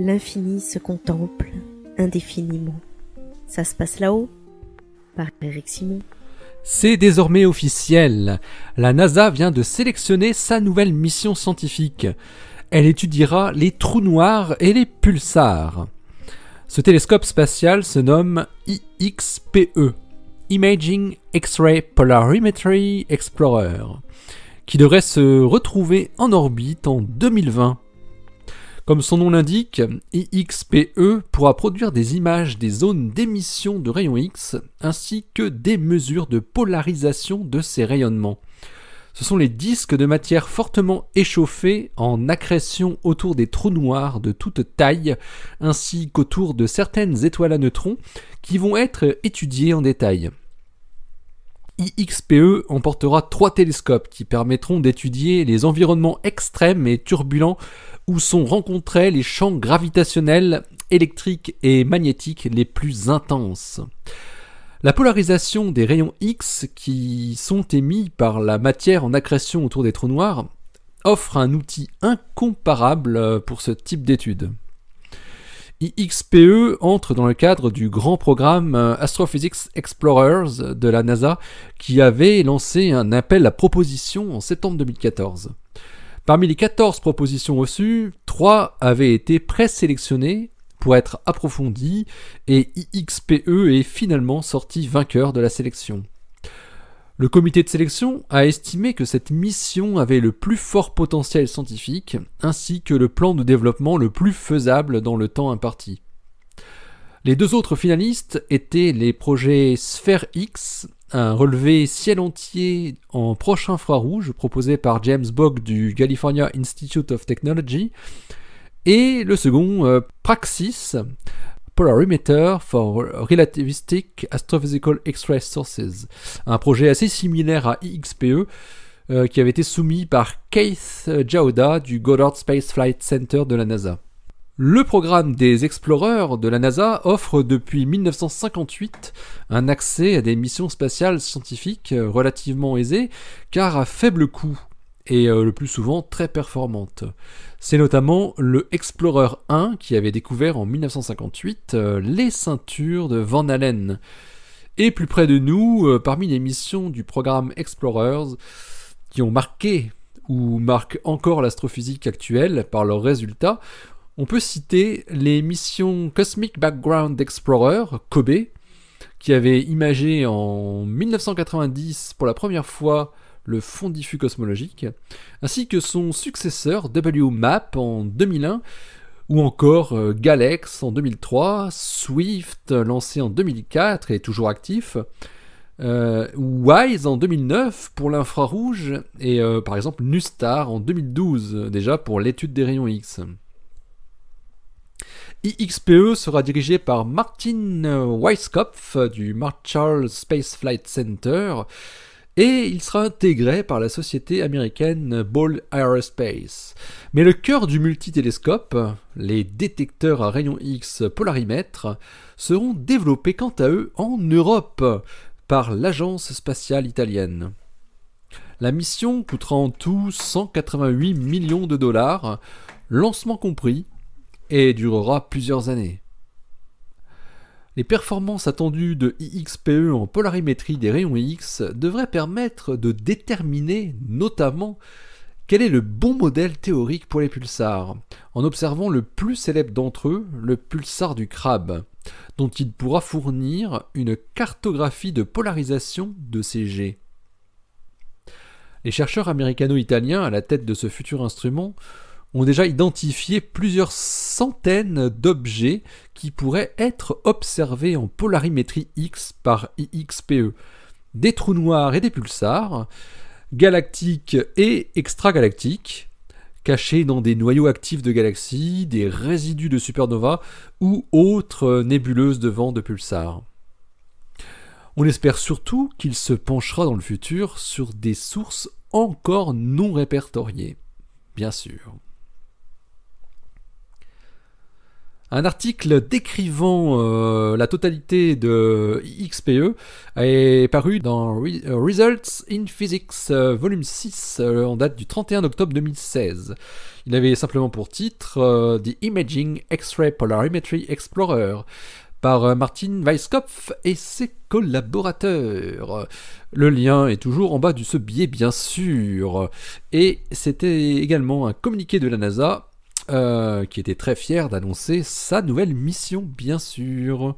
L'infini se contemple indéfiniment. Ça se passe là-haut, par Eric Simon. C'est désormais officiel. La NASA vient de sélectionner sa nouvelle mission scientifique. Elle étudiera les trous noirs et les pulsars. Ce télescope spatial se nomme IXPE, Imaging X-Ray Polarimetry Explorer, qui devrait se retrouver en orbite en 2020. Comme son nom l'indique, IXPE pourra produire des images des zones d'émission de rayons X ainsi que des mesures de polarisation de ces rayonnements. Ce sont les disques de matière fortement échauffés en accrétion autour des trous noirs de toute taille ainsi qu'autour de certaines étoiles à neutrons qui vont être étudiées en détail. IXPE emportera 3 télescopes qui permettront d'étudier les environnements extrêmes et turbulents où sont rencontrés les champs gravitationnels, électriques et magnétiques les plus intenses. La polarisation des rayons X qui sont émis par la matière en accrétion autour des trous noirs offre un outil incomparable pour ce type d'étude. IXPE entre dans le cadre du grand programme Astrophysics Explorers de la NASA qui avait lancé un appel à propositions en septembre 2014. Parmi les 14 propositions reçues, 3 avaient été présélectionnées pour être approfondies et IXPE est finalement sorti vainqueur de la sélection. Le comité de sélection a estimé que cette mission avait le plus fort potentiel scientifique ainsi que le plan de développement le plus faisable dans le temps imparti. Les 2 autres finalistes étaient les projets Sphere X, un relevé ciel entier en proche infrarouge proposé par James Bogg du California Institute of Technology, et le second, Praxis, Polarimeter for Relativistic Astrophysical X-ray Sources, un projet assez similaire à IXPE qui avait été soumis par Keith Jauda du Goddard Space Flight Center de la NASA. Le programme des Explorers de la NASA offre depuis 1958 un accès à des missions spatiales scientifiques relativement aisées car à faible coût et le plus souvent très performantes. C'est notamment le Explorer 1 qui avait découvert en 1958 les ceintures de Van Allen. Et plus près de nous, parmi les missions du programme Explorers qui ont marqué ou marquent encore l'astrophysique actuelle par leurs résultats, on peut citer les missions Cosmic Background Explorer, COBE, qui avait imagé en 1990 pour la première fois le fond diffus cosmologique, ainsi que son successeur WMAP en 2001, ou encore Galex en 2003, Swift lancé en 2004 et toujours actif, WISE en 2009 pour l'infrarouge, et par exemple NuSTAR en 2012 déjà pour l'étude des rayons X. IXPE sera dirigé par Martin Weiskopf du Marshall Space Flight Center et il sera intégré par la société américaine Ball Aerospace. Mais le cœur du multitélescope, les détecteurs à rayons X polarimètres, seront développés quant à eux en Europe par l'agence spatiale italienne. La mission coûtera en tout 188 millions de dollars, lancement compris, et durera plusieurs années. Les performances attendues de IXPE en polarimétrie des rayons X devraient permettre de déterminer notamment quel est le bon modèle théorique pour les pulsars, en observant le plus célèbre d'entre eux, le pulsar du crabe, dont il pourra fournir une cartographie de polarisation de ces jets. Les chercheurs américano-italiens à la tête de ce futur instrument ont déjà identifié plusieurs centaines d'objets qui pourraient être observés en polarimétrie X par IXPE. Des trous noirs et des pulsars, galactiques et extragalactiques, cachés dans des noyaux actifs de galaxies, des résidus de supernovas ou autres nébuleuses de vent de pulsars. On espère surtout qu'il se penchera dans le futur sur des sources encore non répertoriées, bien sûr. Un article décrivant la totalité de XPE est paru dans Results in Physics, volume 6, en date du 31 octobre 2016. Il avait simplement pour titre The Imaging X-Ray Polarimetry Explorer par Martin Weisskopf et ses collaborateurs. Le lien est toujours en bas de ce billet, bien sûr. Et c'était également un communiqué de la NASA qui était très fier d'annoncer sa nouvelle mission, bien sûr.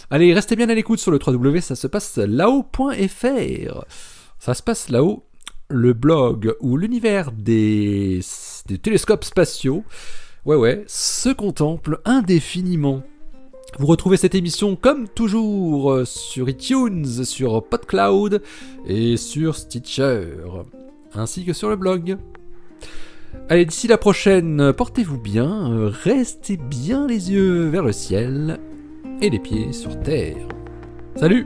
Allez, restez bien à l'écoute sur le www, ça se passe là-haut.fr. Ça se passe là-haut, le blog où l'univers des télescopes spatiaux, se contemple indéfiniment. Vous retrouvez cette émission comme toujours sur iTunes, sur PodCloud et sur Stitcher, ainsi que sur le blog. Allez, d'ici la prochaine, portez-vous bien, restez bien les yeux vers le ciel et les pieds sur terre. Salut!